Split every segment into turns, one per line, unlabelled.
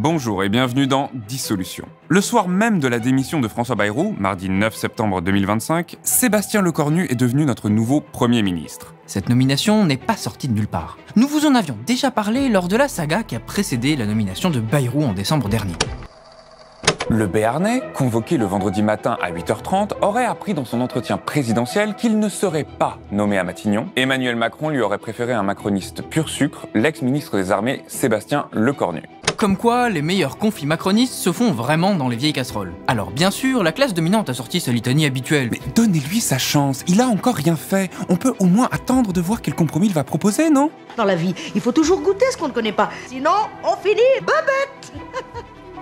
Bonjour et bienvenue dans Dissolution. Le soir même de la démission de François Bayrou, mardi 9 septembre 2025, Sébastien Lecornu est devenu notre nouveau Premier ministre.
Cette nomination n'est pas sortie de nulle part. Nous vous en avions déjà parlé lors de la saga qui a précédé la nomination de Bayrou en décembre dernier.
Le Béarnais, convoqué le vendredi matin à 8h30, aurait appris dans son entretien présidentiel qu'il ne serait pas nommé à Matignon. Emmanuel Macron lui aurait préféré un macroniste pur sucre, l'ex-ministre des Armées Sébastien Lecornu.
Comme quoi, les meilleurs conflits macronistes se font vraiment dans les vieilles casseroles. Alors bien sûr, la classe dominante a sorti sa litanie habituelle.
Mais donnez-lui sa chance, il a encore rien fait. On peut au moins attendre de voir quel compromis il va proposer, non?
Dans la vie, il faut toujours goûter ce qu'on ne connaît pas. Sinon, on finit bebête.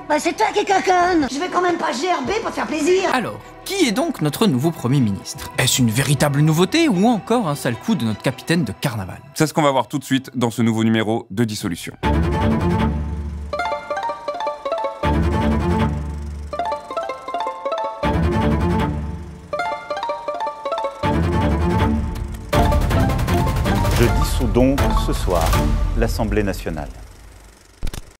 Bah c'est toi qui es coconne. Je vais quand même pas gerber pour te faire plaisir.
Alors, qui est donc notre nouveau Premier ministre? Est-ce une véritable nouveauté ou encore un sale coup de notre capitaine de carnaval?
C'est ce qu'on va voir tout de suite dans ce nouveau numéro de Dissolution.
Je dissous donc ce soir l'Assemblée nationale.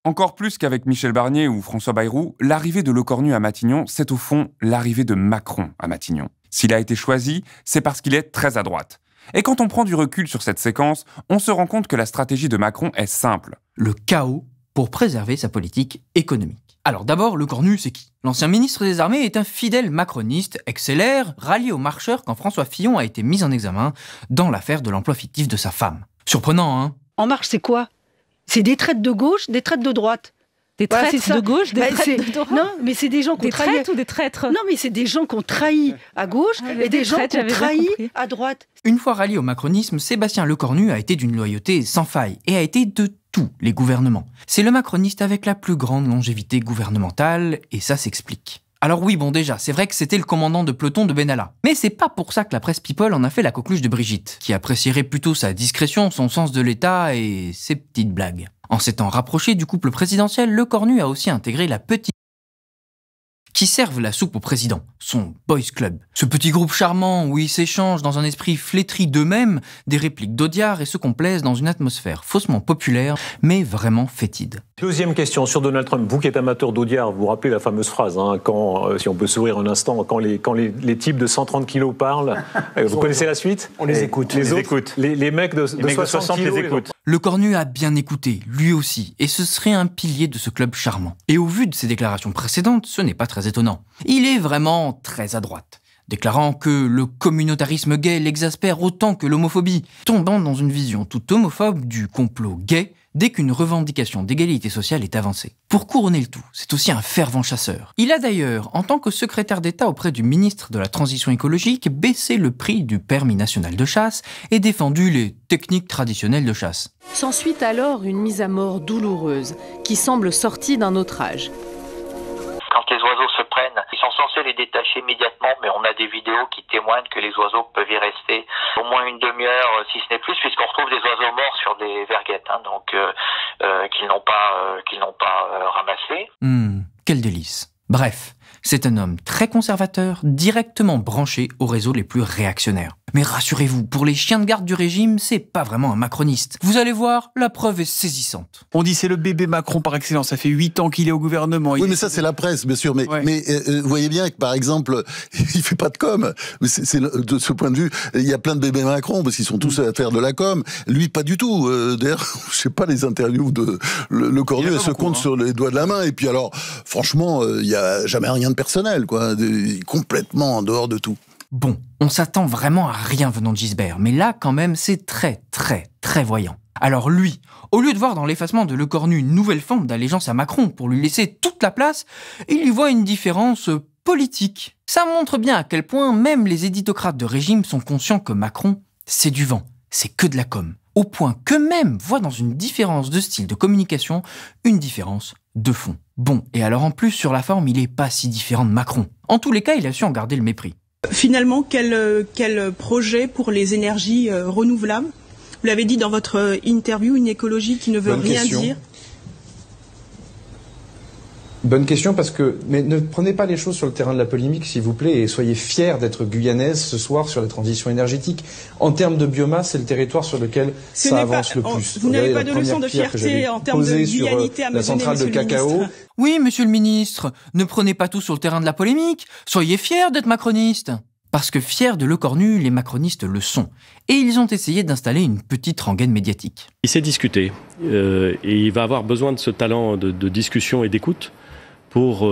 Encore plus qu'avec Michel Barnier ou François Bayrou, l'arrivée de Lecornu à Matignon, c'est au fond l'arrivée de Macron à Matignon. S'il a été choisi, c'est parce qu'il est très à droite. Et quand on prend du recul sur cette séquence, on se rend compte que la stratégie de Macron est simple.
Le chaos pour préserver sa politique économique. Alors d'abord, Lecornu, c'est qui? L'ancien ministre des Armées est un fidèle macroniste, ex-LR, rallié aux marcheurs quand François Fillon a été mis en examen dans l'affaire de l'emploi fictif de sa femme. Surprenant, hein?
En Marche, c'est quoi? C'est des traites de gauche, des traites de droite.
Des traites de gauche, des traites de droite.
Non, mais c'est des gens qui ont trahi.
Des traites ou des traîtres?
Non, mais c'est des gens qui ont trahi à gauche et des gens qui ont trahi à droite.
Une fois rallié au macronisme, Sébastien Lecornu a été d'une loyauté sans faille et a été de tous les gouvernements. C'est le macroniste avec la plus grande longévité gouvernementale et ça s'explique. Alors oui, bon déjà, c'est vrai que c'était le commandant de peloton de Benalla. Mais c'est pas pour ça que la presse People en a fait la coqueluche de Brigitte, qui apprécierait plutôt sa discrétion, son sens de l'État et ses petites blagues. En s'étant rapproché du couple présidentiel, Lecornu a aussi intégré la petite qui servent la soupe au président, son Boys Club. Ce petit groupe charmant où ils s'échangent dans un esprit flétri d'eux-mêmes des répliques d'Audiard et se complaisent dans une atmosphère faussement populaire, mais vraiment fétide.
Deuxième question sur Donald Trump. Vous qui êtes amateur d'Audiard, vous vous rappelez la fameuse phrase, hein, quand, si on peut sourire un instant, quand les types de 130 kilos parlent, vous connaissez la suite?
On les écoute.
Les mecs de 60 kilos
les écoutent.
Lecornu a bien écouté, lui aussi, et ce serait un pilier de ce club charmant. Et au vu de ses déclarations précédentes, ce n'est pas très étonnant. Il est vraiment très à droite, déclarant que le communautarisme gay l'exaspère autant que l'homophobie, tombant dans une vision toute homophobe du complot gay dès qu'une revendication d'égalité sociale est avancée. Pour couronner le tout, c'est aussi un fervent chasseur. Il a d'ailleurs, en tant que secrétaire d'État auprès du ministre de la Transition écologique, baissé le prix du permis national de chasse et défendu les techniques traditionnelles de chasse.
S'ensuit alors une mise à mort douloureuse qui semble sortie d'un autre âge.
Quand les oiseaux se prennent, ils sont censés les détacher immédiatement, mais on a des vidéos qui témoignent que les oiseaux peuvent y rester au moins une demi-heure, si ce n'est plus, puisqu'on retrouve des oiseaux morts sur des verguettes, hein, donc qu'ils n'ont pas ramassés.
Quel délice. Bref, c'est un homme très conservateur, directement branché aux réseaux les plus réactionnaires. Mais rassurez-vous, pour les chiens de garde du régime, c'est pas vraiment un macroniste. Vous allez voir, la preuve est saisissante.
On dit c'est le bébé Macron par excellence, ça fait 8 ans qu'il est au gouvernement.
Oui, mais ça c'est la presse, bien sûr. Mais vous voyez bien que par exemple, il fait pas de com. De ce point de vue, il y a plein de bébés Macron parce qu'ils sont tous à faire de la com. Lui, pas du tout. D'ailleurs, je sais pas, les interviews de Lecornu, elles se comptent sur les doigts de la main. Et puis alors, franchement, il y a jamais rien de personnel, quoi. Complètement en dehors de tout.
Bon, on s'attend vraiment à rien venant de Gisbert, mais là, quand même, c'est très, très, très voyant. Alors lui, au lieu de voir dans l'effacement de Lecornu une nouvelle forme d'allégeance à Macron pour lui laisser toute la place, il y voit une différence politique. Ça montre bien à quel point même les éditocrates de régime sont conscients que Macron, c'est du vent, c'est que de la com. Au point qu'eux-mêmes voient dans une différence de style de communication une différence de fond. Bon, et alors en plus, sur la forme, il est pas si différent de Macron. En tous les cas, il a su en garder le mépris.
Finalement, quel projet pour les énergies renouvelables? Vous l'avez dit dans votre interview, une écologie qui ne veut rien dire.
Bonne question, mais ne prenez pas les choses sur le terrain de la polémique, s'il vous plaît, et soyez fiers d'être guyanaise ce soir sur la transition énergétique. En termes de biomasse, c'est le territoire sur lequel ça avance le plus.
Vous n'avez pas de leçon de fierté en termes de guyanité à me donner,
la centrale de cacao.
Oui, monsieur le ministre, ne prenez pas tout sur le terrain de la polémique. Soyez fiers d'être macroniste. Parce que fiers de Le Cornu, les macronistes le sont. Et ils ont essayé d'installer une petite rengaine médiatique.
Il sait discuter. Et il va avoir besoin de ce talent de discussion et d'écoute pour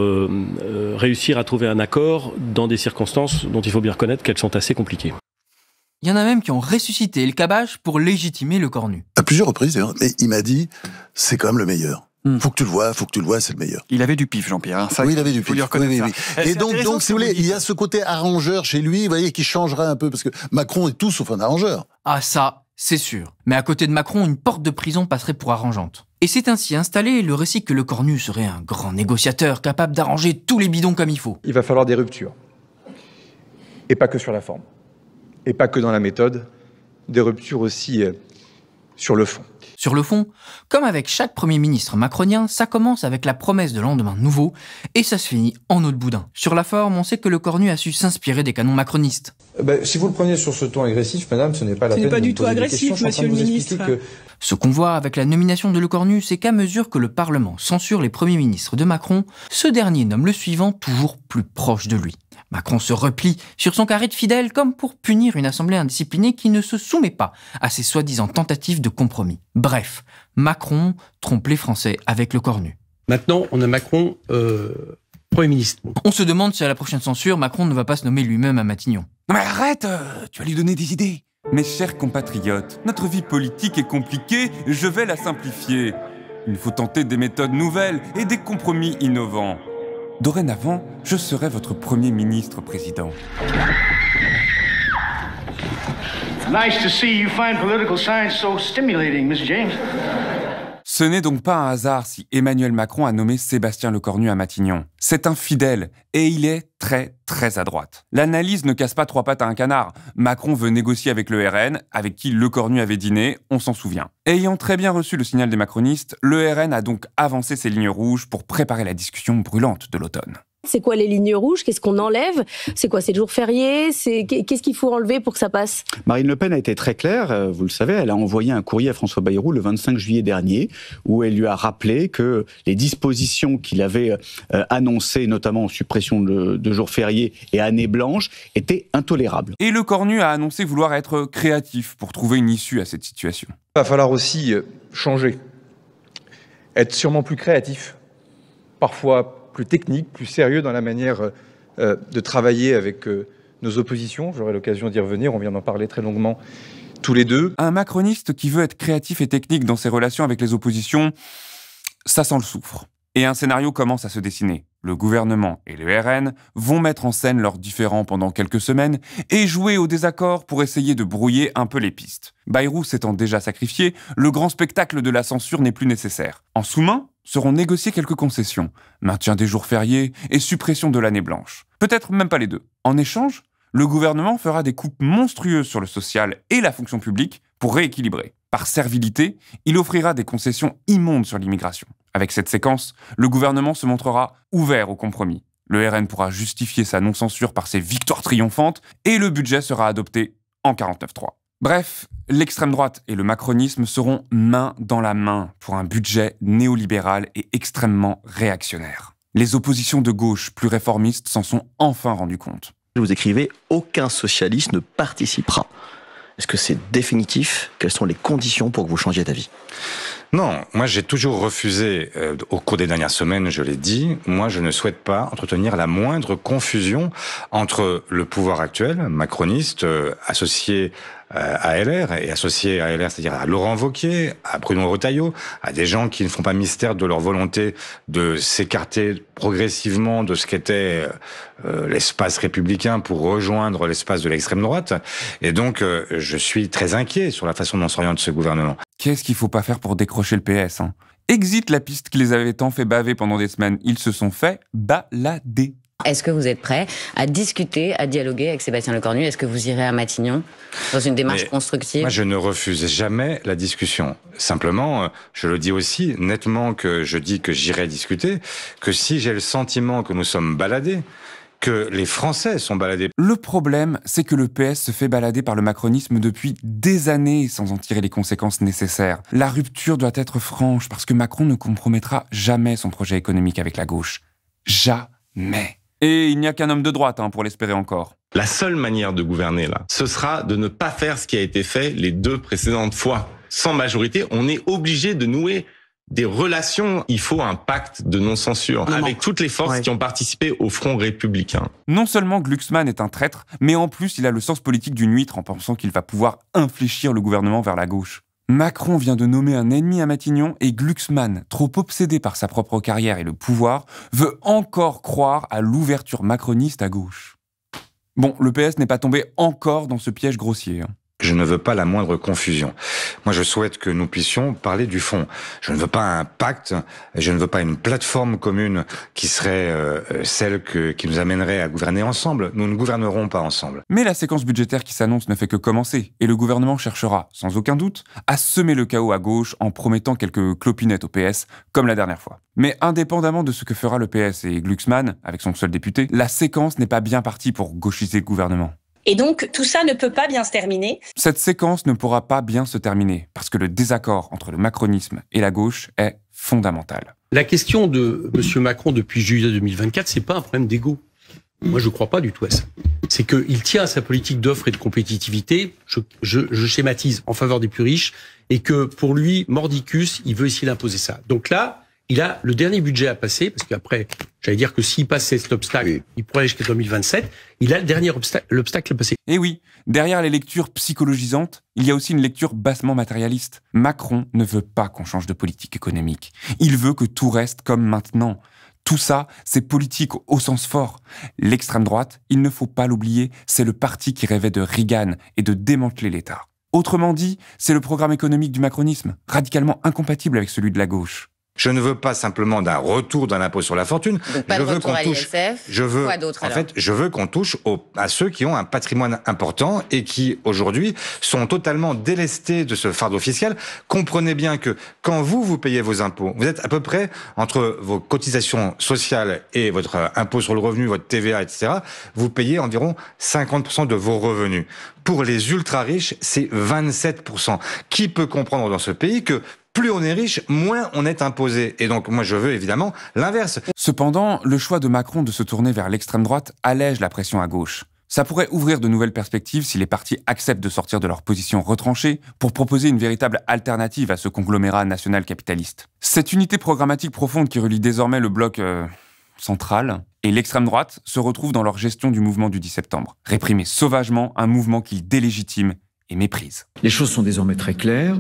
réussir à trouver un accord dans des circonstances dont il faut bien reconnaître qu'elles sont assez compliquées.
Il y en a même qui ont ressuscité le cabage pour légitimer Le Cornu.
À plusieurs reprises, d'ailleurs. Mais il m'a dit, c'est quand même le meilleur. Faut que tu le vois, c'est le meilleur.
Il avait du pif, Jean-Pierre. Hein,
oui, il avait du pif.
Oui.
Et donc, si vous voulez, il y a ce côté arrangeur chez lui, vous voyez, qui changera un peu, parce que Macron est tout sauf un arrangeur.
Ah ça, c'est sûr. Mais à côté de Macron, une porte de prison passerait pour arrangeante. Et c'est ainsi installé le récit que Le Cornu serait un grand négociateur capable d'arranger tous les bidons comme il faut.
Il va falloir des ruptures. Et pas que sur la forme. Et pas que dans la méthode. Des ruptures aussi sur le fond.
Sur le fond, comme avec chaque Premier ministre macronien, ça commence avec la promesse de lendemain nouveau et ça se finit en eau de boudin. Sur la forme, on sait que Le Cornu a su s'inspirer des canons macronistes.
Si vous le prenez sur ce ton agressif, madame, ce n'est pas la peine de
pas
me
du tout
poser des
agressif,
questions.
monsieur le ministre.
Ce qu'on voit avec la nomination de Le Cornu, c'est qu'à mesure que le Parlement censure les premiers ministres de Macron, ce dernier nomme le suivant toujours plus proche de lui. Macron se replie sur son carré de fidèles comme pour punir une assemblée indisciplinée qui ne se soumet pas à ses soi-disant tentatives de compromis. Bref, Macron trompe les Français avec Le Cornu.
Maintenant, on a Macron Premier ministre.
On se demande si à la prochaine censure, Macron ne va pas se nommer lui-même à Matignon.
Non mais arrête, tu vas lui donner des idées. Mes chers compatriotes, notre vie politique est compliquée, je vais la simplifier. Il faut tenter des méthodes nouvelles et des compromis innovants. Dorénavant, je serai votre Premier ministre, Président.
Nice to see you find political science so stimulating, Miss James.
Ce n'est donc pas un hasard si Emmanuel Macron a nommé Sébastien Lecornu à Matignon. C'est un fidèle, et il est très très à droite. L'analyse ne casse pas trois pattes à un canard. Macron veut négocier avec le RN, avec qui Lecornu avait dîné, on s'en souvient. Ayant très bien reçu le signal des macronistes, le RN a donc avancé ses lignes rouges pour préparer la discussion brûlante de l'automne.
C'est quoi les lignes rouges? Qu'est-ce qu'on enlève? C'est quoi? C'est le jour férié? Qu'est-ce qu'il faut enlever pour que ça passe?
Marine Le Pen a été très claire, vous le savez, elle a envoyé un courrier à François Bayrou le 25 juillet dernier, où elle lui a rappelé que les dispositions qu'il avait annoncées, notamment suppression de jours fériés et années blanches, étaient intolérables.
Et Lecornu a annoncé vouloir être créatif pour trouver une issue à cette situation.
Il va falloir aussi changer, être sûrement plus créatif, parfois plus technique, plus sérieux dans la manière de travailler avec nos oppositions. J'aurai l'occasion d'y revenir, on vient d'en parler très longuement tous les deux.
Un macroniste qui veut être créatif et technique dans ses relations avec les oppositions, ça sent le soufre. Et un scénario commence à se dessiner. Le gouvernement et le RN vont mettre en scène leurs différends pendant quelques semaines et jouer au désaccord pour essayer de brouiller un peu les pistes. Bayrou s'étant déjà sacrifié, le grand spectacle de la censure n'est plus nécessaire. En sous-main, seront négociées quelques concessions, maintien des jours fériés et suppression de l'année blanche. Peut-être même pas les deux. En échange, le gouvernement fera des coupes monstrueuses sur le social et la fonction publique pour rééquilibrer. Par servilité, il offrira des concessions immondes sur l'immigration. Avec cette séquence, le gouvernement se montrera ouvert au compromis. Le RN pourra justifier sa non-censure par ses victoires triomphantes et le budget sera adopté en 49.3. Bref, l'extrême droite et le macronisme seront main dans la main pour un budget néolibéral et extrêmement réactionnaire. Les oppositions de gauche plus réformistes s'en sont enfin rendues compte.
Vous écrivez « Aucun socialiste ne participera ». Est-ce que c'est définitif? Quelles sont les conditions pour que vous changiez d'avis?
Non, moi j'ai toujours refusé, au cours des dernières semaines, je l'ai dit, moi je ne souhaite pas entretenir la moindre confusion entre le pouvoir actuel, macroniste, associé à LR, et associé à LR, c'est-à-dire à Laurent Wauquiez, à Bruno Retailleau, à des gens qui ne font pas mystère de leur volonté de s'écarter progressivement de ce qu'était l'espace républicain pour rejoindre l'espace de l'extrême droite. Et donc, je suis très inquiet sur la façon dont s'oriente ce gouvernement.
Qu'est-ce qu'il faut pas faire pour décrocher le PS, hein? Exit la piste qui les avait tant fait baver pendant des semaines. Ils se sont fait balader.
Est-ce que vous êtes prêt à discuter, à dialoguer avec Sébastien Lecornu? Est-ce que vous irez à Matignon dans une démarche constructive?
Moi, je ne refuse jamais la discussion. Simplement, je le dis aussi nettement que je dis que j'irai discuter, que si j'ai le sentiment que nous sommes baladés, que les Français sont baladés.
Le problème, c'est que le PS se fait balader par le macronisme depuis des années sans en tirer les conséquences nécessaires. La rupture doit être franche parce que Macron ne compromettra jamais son projet économique avec la gauche. Jamais. Et il n'y a qu'un homme de droite pour l'espérer encore.
La seule manière de gouverner là, ce sera de ne pas faire ce qui a été fait les 2 précédentes fois. Sans majorité, on est obligé de nouer des relations. Il faut un pacte de non-censure avec toutes les forces qui ont participé au Front républicain.
Non seulement Glucksmann est un traître, mais en plus il a le sens politique d'une huître en pensant qu'il va pouvoir infléchir le gouvernement vers la gauche. Macron vient de nommer un ennemi à Matignon et Glucksmann, trop obsédé par sa propre carrière et le pouvoir, veut encore croire à l'ouverture macroniste à gauche. Bon, le PS n'est pas tombé encore dans ce piège grossier.
Je ne veux pas la moindre confusion. Moi, je souhaite que nous puissions parler du fond. Je ne veux pas un pacte, je ne veux pas une plateforme commune qui serait celle qui nous amènerait à gouverner ensemble. Nous ne gouvernerons pas ensemble.
Mais la séquence budgétaire qui s'annonce ne fait que commencer, et le gouvernement cherchera, sans aucun doute, à semer le chaos à gauche en promettant quelques clopinettes au PS, comme la dernière fois. Mais indépendamment de ce que fera le PS et Glucksmann, avec son seul député, la séquence n'est pas bien partie pour gauchiser le gouvernement.
Et donc, tout ça ne peut pas bien se terminer.
Cette séquence ne pourra pas bien se terminer, parce que le désaccord entre le macronisme et la gauche est fondamental.
La question de M. Macron depuis juillet 2024, c'est pas un problème d'ego. Moi, je crois pas du tout à ça. C'est qu'il tient à sa politique d'offre et de compétitivité, je schématise, en faveur des plus riches, et que pour lui, mordicus, il veut essayer d'imposer ça. Donc là, il a le dernier budget à passer, parce qu'après, j'allais dire que s'il passe cet obstacle, il pourrait aller jusqu'à 2027, il a le dernier l'obstacle à passer.
Et oui, derrière les lectures psychologisantes, il y a aussi une lecture bassement matérialiste. Macron ne veut pas qu'on change de politique économique. Il veut que tout reste comme maintenant. Tout ça, c'est politique au sens fort. L'extrême droite, il ne faut pas l'oublier, c'est le parti qui rêvait de Reagan et de démanteler l'État. Autrement dit, c'est le programme économique du macronisme, radicalement incompatible avec celui de la gauche.
Je ne veux pas simplement d'un retour d'un impôt sur la fortune.
Donc pas de retour à l'ISF, quoi d'autre alors ?
Je veux qu'on touche à ceux qui ont un patrimoine important et qui, aujourd'hui, sont totalement délestés de ce fardeau fiscal. Comprenez bien que quand vous payez vos impôts, vous êtes à peu près entre vos cotisations sociales et votre impôt sur le revenu, votre TVA, etc., vous payez environ 50% de vos revenus. Pour les ultra-riches, c'est 27%. Qui peut comprendre dans ce pays que plus on est riche, moins on est imposé. Et donc, moi, je veux évidemment l'inverse.
Cependant, le choix de Macron de se tourner vers l'extrême droite allège la pression à gauche. Ça pourrait ouvrir de nouvelles perspectives si les partis acceptent de sortir de leur position retranchée pour proposer une véritable alternative à ce conglomérat national-capitaliste. Cette unité programmatique profonde qui relie désormais le bloc central et l'extrême droite se retrouve dans leur gestion du mouvement du 10 septembre. Réprimer sauvagement un mouvement qu'ils délégitiment et méprisent.
Les choses sont désormais très claires.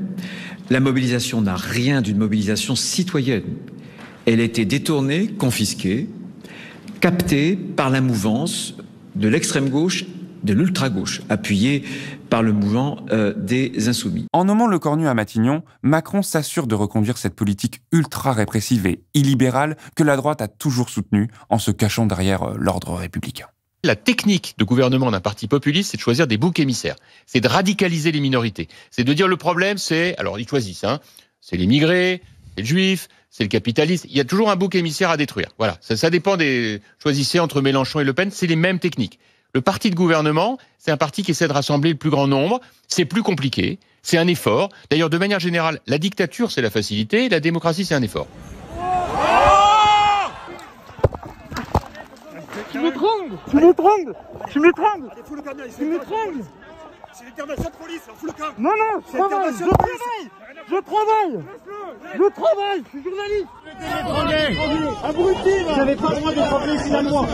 La mobilisation n'a rien d'une mobilisation citoyenne. Elle a été détournée, confisquée, captée par la mouvance de l'extrême gauche, de l'ultra-gauche, appuyée par le mouvement des Insoumis.
En nommant Lecornu à Matignon, Macron s'assure de reconduire cette politique ultra-répressive et illibérale que la droite a toujours soutenue en se cachant derrière l'ordre républicain.
La technique de gouvernement d'un parti populiste, c'est de choisir des boucs émissaires. C'est de radicaliser les minorités. C'est de dire le problème, c'est... Alors, ils choisissent, c'est les migrés, c'est le juif, c'est le capitaliste. Il y a toujours un bouc émissaire à détruire. Voilà, ça dépend des... Choisissez entre Mélenchon et Le Pen, c'est les mêmes techniques. Le parti de gouvernement, c'est un parti qui essaie de rassembler le plus grand nombre. C'est plus compliqué, c'est un effort. D'ailleurs, de manière générale, la dictature, c'est la facilité, la démocratie, c'est un effort.
Tu m'étrangles! Tu m'étrangles! Tu m'étrangles! Tu m'étrangles! C'est l'intervention de police, on fout le camp! Non, non, je travaille! Je travaille! Je travaille! Je suis journaliste! Abruti! Vous n'avez pas le droit d'étrangler finalement!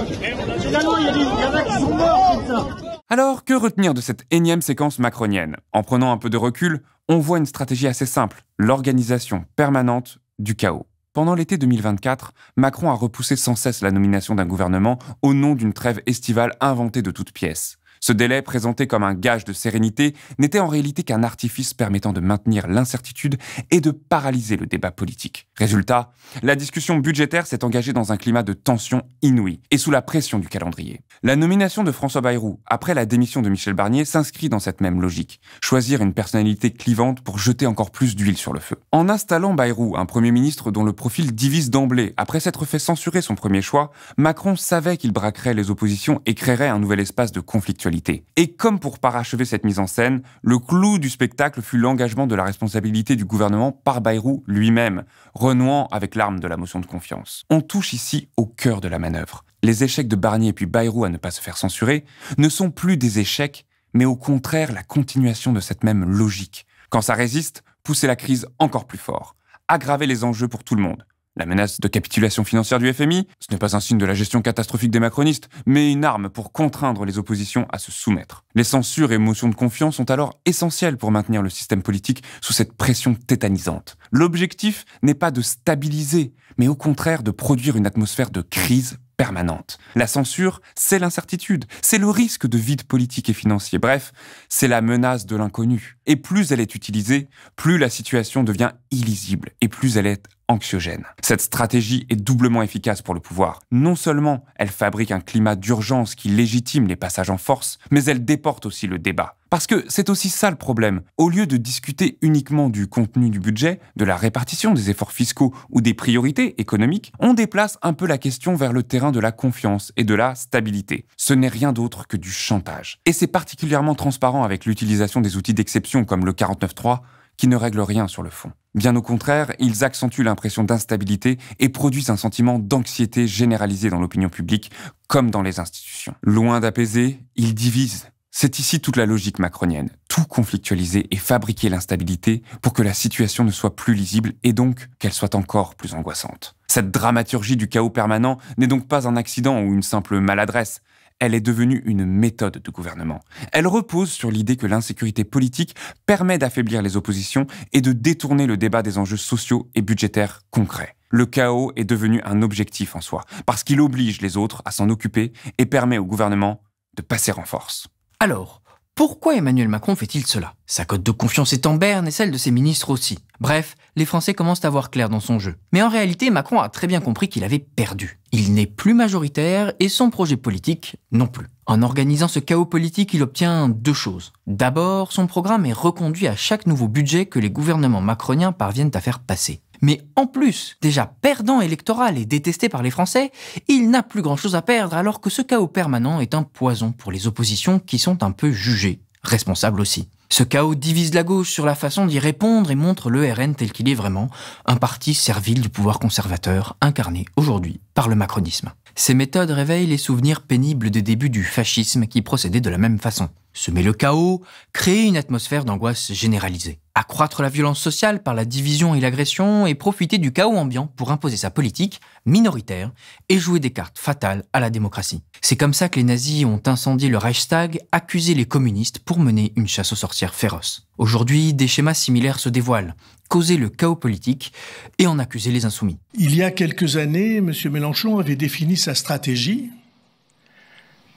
Finalement, il y en a qui sont morts, c'est ça!
Alors, que retenir de cette énième séquence macronienne? En prenant un peu de recul, on voit une stratégie assez simple, l'organisation permanente du chaos. Pendant l'été 2024, Macron a repoussé sans cesse la nomination d'un gouvernement au nom d'une trêve estivale inventée de toutes pièces. Ce délai, présenté comme un gage de sérénité, n'était en réalité qu'un artifice permettant de maintenir l'incertitude et de paralyser le débat politique. Résultat, la discussion budgétaire s'est engagée dans un climat de tension inouïe et sous la pression du calendrier. La nomination de François Bayrou, après la démission de Michel Barnier, s'inscrit dans cette même logique. Choisir une personnalité clivante pour jeter encore plus d'huile sur le feu. En installant Bayrou, un Premier ministre dont le profil divise d'emblée, après s'être fait censurer son premier choix, Macron savait qu'il braquerait les oppositions et créerait un nouvel espace de conflictualité. Et comme pour parachever cette mise en scène, le clou du spectacle fut l'engagement de la responsabilité du gouvernement par Bayrou lui-même, renouant avec l'arme de la motion de confiance. On touche ici au cœur de la manœuvre. Les échecs de Barnier puis Bayrou à ne pas se faire censurer ne sont plus des échecs, mais au contraire la continuation de cette même logique. Quand ça résiste, pousser la crise encore plus fort, aggraver les enjeux pour tout le monde. La menace de capitulation financière du FMI, ce n'est pas un signe de la gestion catastrophique des macronistes, mais une arme pour contraindre les oppositions à se soumettre. Les censures et motions de confiance sont alors essentielles pour maintenir le système politique sous cette pression tétanisante. L'objectif n'est pas de stabiliser, mais au contraire de produire une atmosphère de crise permanente. La censure, c'est l'incertitude, c'est le risque de vide politique et financier. Bref, c'est la menace de l'inconnu. Et plus elle est utilisée, plus la situation devient illisible et plus elle est anxiogène. Cette stratégie est doublement efficace pour le pouvoir. Non seulement elle fabrique un climat d'urgence qui légitime les passages en force, mais elle déporte aussi le débat. Parce que c'est aussi ça le problème. Au lieu de discuter uniquement du contenu du budget, de la répartition des efforts fiscaux ou des priorités économiques, on déplace un peu la question vers le terrain de la confiance et de la stabilité. Ce n'est rien d'autre que du chantage. Et c'est particulièrement transparent avec l'utilisation des outils d'exception comme le 49.3, qui ne règlent rien sur le fond. Bien au contraire, ils accentuent l'impression d'instabilité et produisent un sentiment d'anxiété généralisé dans l'opinion publique comme dans les institutions. Loin d'apaiser, ils divisent. C'est ici toute la logique macronienne. Tout conflictualiser et fabriquer l'instabilité pour que la situation ne soit plus lisible et donc qu'elle soit encore plus angoissante. Cette dramaturgie du chaos permanent n'est donc pas un accident ou une simple maladresse. Elle est devenue une méthode de gouvernement. Elle repose sur l'idée que l'insécurité politique permet d'affaiblir les oppositions et de détourner le débat des enjeux sociaux et budgétaires concrets. Le chaos est devenu un objectif en soi, parce qu'il oblige les autres à s'en occuper et permet au gouvernement de passer en force.
Alors, pourquoi Emmanuel Macron fait-il cela? Sa cote de confiance est en berne et celle de ses ministres aussi. Bref, les Français commencent à voir clair dans son jeu. Mais en réalité, Macron a très bien compris qu'il avait perdu. Il n'est plus majoritaire et son projet politique non plus. En organisant ce chaos politique, il obtient deux choses. D'abord, son programme est reconduit à chaque nouveau budget que les gouvernements macroniens parviennent à faire passer. Mais en plus, déjà perdant électoral et détesté par les Français, il n'a plus grand-chose à perdre alors que ce chaos permanent est un poison pour les oppositions qui sont un peu jugées, responsables aussi. Ce chaos divise la gauche sur la façon d'y répondre et montre le RN tel qu'il est vraiment, un parti servile du pouvoir conservateur incarné aujourd'hui par le macronisme. Ces méthodes réveillent les souvenirs pénibles des débuts du fascisme qui procédait de la même façon. Semer le chaos, créer une atmosphère d'angoisse généralisée. Accroître la violence sociale par la division et l'agression et profiter du chaos ambiant pour imposer sa politique minoritaire et jouer des cartes fatales à la démocratie. C'est comme ça que les nazis ont incendié le Reichstag, accusé les communistes pour mener une chasse aux sorcières féroce. Aujourd'hui, des schémas similaires se dévoilent, causer le chaos politique et en accuser les insoumis.
Il y a quelques années, M. Mélenchon avait défini sa stratégie.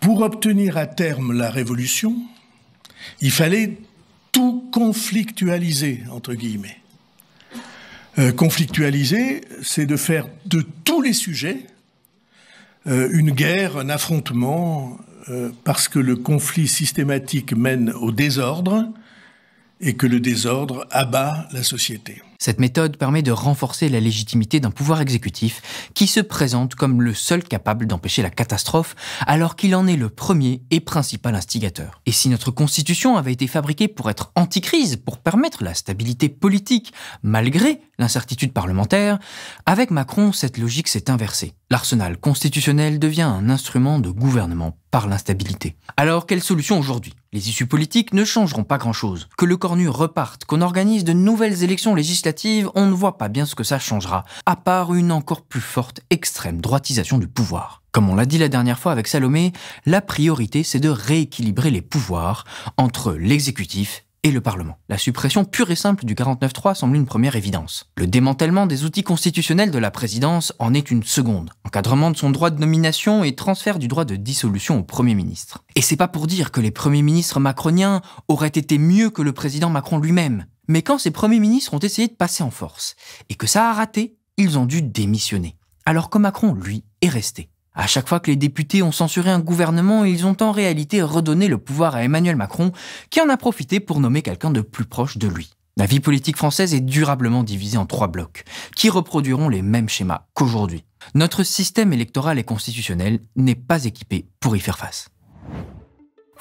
Pour obtenir à terme la révolution, il fallait tout conflictualiser, entre guillemets. Conflictualiser, c'est de faire de tous les sujets une guerre, un affrontement, parce que le conflit systématique mène au désordre et que le désordre abat la société.
Cette méthode permet de renforcer la légitimité d'un pouvoir exécutif qui se présente comme le seul capable d'empêcher la catastrophe alors qu'il en est le premier et principal instigateur. Et si notre constitution avait été fabriquée pour être anti-crise, pour permettre la stabilité politique, malgré l'incertitude parlementaire, avec Macron, cette logique s'est inversée. L'arsenal constitutionnel devient un instrument de gouvernement par l'instabilité. Alors, quelle solution aujourd'hui? Les issues politiques ne changeront pas grand-chose. Que le Cornu reparte, qu'on organise de nouvelles élections législatives, on ne voit pas bien ce que ça changera, à part une encore plus forte extrême droitisation du pouvoir. Comme on l'a dit la dernière fois avec Salomé, la priorité c'est de rééquilibrer les pouvoirs entre l'exécutif et le Parlement. La suppression pure et simple du 49.3 semble une première évidence. Le démantèlement des outils constitutionnels de la présidence en est une seconde. Encadrement de son droit de nomination et transfert du droit de dissolution au Premier ministre. Et c'est pas pour dire que les premiers ministres macroniens auraient été mieux que le président Macron lui-même. Mais quand ces premiers ministres ont essayé de passer en force, et que ça a raté, ils ont dû démissionner. Alors que Macron, lui, est resté. À chaque fois que les députés ont censuré un gouvernement, ils ont en réalité redonné le pouvoir à Emmanuel Macron, qui en a profité pour nommer quelqu'un de plus proche de lui. La vie politique française est durablement divisée en 3 blocs, qui reproduiront les mêmes schémas qu'aujourd'hui. Notre système électoral et constitutionnel n'est pas équipé pour y faire face.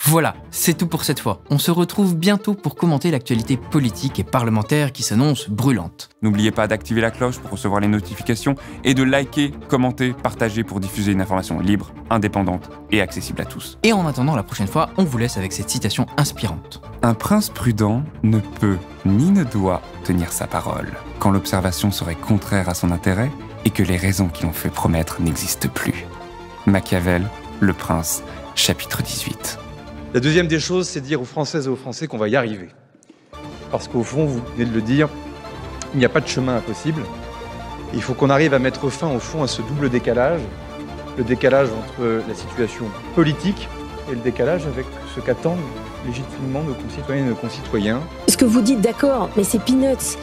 Voilà, c'est tout pour cette fois. On se retrouve bientôt pour commenter l'actualité politique et parlementaire qui s'annonce brûlante.
N'oubliez pas d'activer la cloche pour recevoir les notifications et de liker, commenter, partager pour diffuser une information libre, indépendante et accessible à tous.
Et en attendant la prochaine fois, on vous laisse avec cette citation inspirante.
Un prince prudent ne peut ni ne doit tenir sa parole quand l'observation serait contraire à son intérêt et que les raisons qui l'ont fait promettre n'existent plus. Machiavel, Le Prince, chapitre 18.
La deuxième des choses, c'est de dire aux Françaises et aux Français qu'on va y arriver. Parce qu'au fond, vous venez de le dire, il n'y a pas de chemin impossible. Et il faut qu'on arrive à mettre fin, au fond, à ce double décalage. Le décalage entre la situation politique et le décalage avec ce qu'attendent légitimement nos concitoyennes et nos concitoyens.
Ce que vous dites, d'accord, mais c'est peanuts.